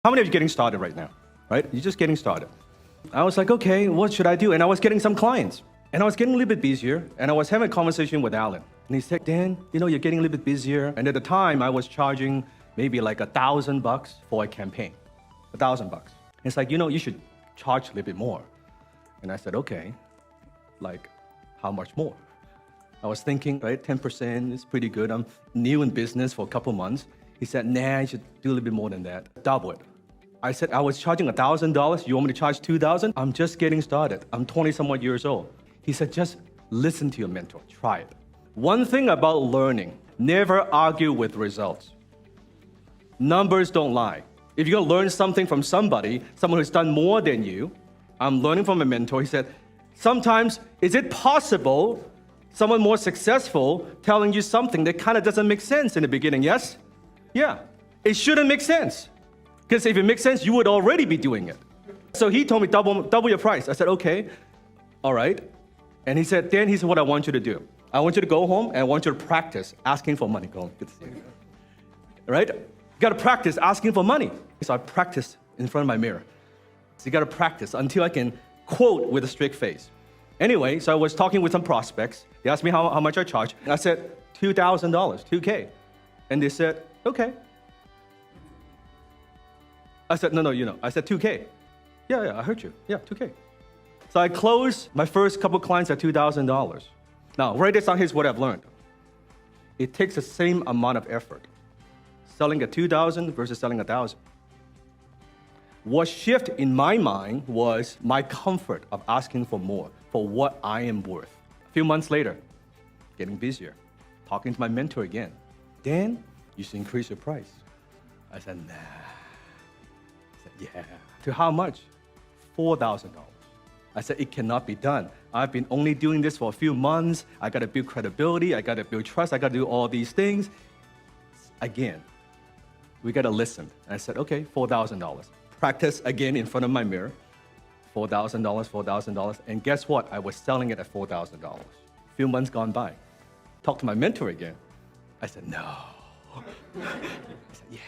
How many of you are getting started right now? Right? You're just getting started. I was like, okay, what should I do? And I was getting some clients. And I was getting a little bit busier. And I was having a conversation with Alan. And he said, Dan, you're getting a little bit busier. And at the time, I was charging maybe like $1,000 for a campaign. $1,000. And it's like, you should charge a little bit more. And I said, okay, like how much more? I was thinking, right, 10% is pretty good. I'm new in business for a couple months. He said, nah, you should do a little bit more than that. Double it. I said, I was charging $1,000. You want me to charge $2,000? I'm just getting started. I'm 20-somewhat years old. He said, just listen to your mentor. Try it. One thing about learning, never argue with results. Numbers don't lie. If you're going to learn something from somebody, someone who's done more than you, I'm learning from a mentor. He said, sometimes, is it possible someone more successful telling you something that kind of doesn't make sense in the beginning? Yes? Yeah. It shouldn't make sense. Because if it makes sense, you would already be doing it. So he told me, double your price. I said, okay, all right. And he said, Dan, here's what I want you to do. I want you to go home and I want you to practice asking for money. Go home, good to see you. Right? You gotta practice asking for money. So I practiced in front of my mirror. So you gotta practice until I can quote with a straight face. Anyway, so I was talking with some prospects. They asked me how much I charge. And I said, $2,000, $2K. And they said, okay. I said, no, I said 2K. Yeah, I heard you. Yeah, 2K. So I closed my first couple clients at $2,000. Now, write this down, here's what I've learned. It takes the same amount of effort selling at $2,000 versus selling $1,000. What shifted in my mind was my comfort of asking for more, for what I am worth. A few months later, getting busier, talking to my mentor again. Dan, you should increase your price. I said, nah. Yeah. To how much? $4,000. I said, it cannot be done. I've been only doing this for a few months. I got to build credibility. I got to build trust. I got to do all these things. Again, we got to listen. And I said, okay, $4,000. Practice again in front of my mirror. $4,000, $4,000. And guess what? I was selling it at $4,000. A few months gone by. Talked to my mentor again. I said, no. I said, yeah.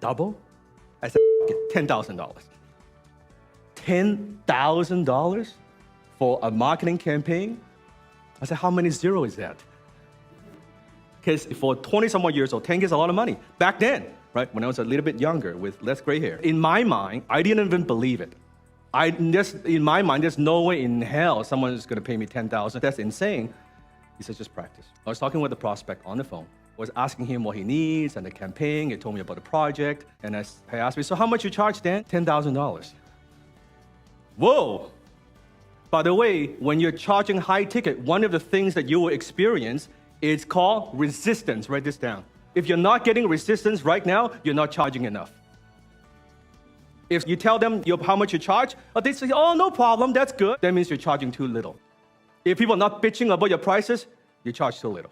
Double? I said, $10,000. $10,000 for a marketing campaign? I said, how many zeros is that? Because for 20-somewhat years old, 10K is a lot of money. Back then, right, when I was a little bit younger with less gray hair. In my mind, I didn't even believe it. In my mind, there's no way in hell someone is going to pay me $10,000. That's insane. He said, just practice. I was talking with the prospect on the phone. Was asking him what he needs and the campaign. He told me about the project. And he asked me, so how much you charge, Dan? $10,000. Whoa. By the way, when you're charging high ticket, one of the things that you will experience is called resistance. Write this down. If you're not getting resistance right now, you're not charging enough. If you tell them how much you charge, they say, oh, no problem, that's good. That means you're charging too little. If people are not bitching about your prices, you charge too little.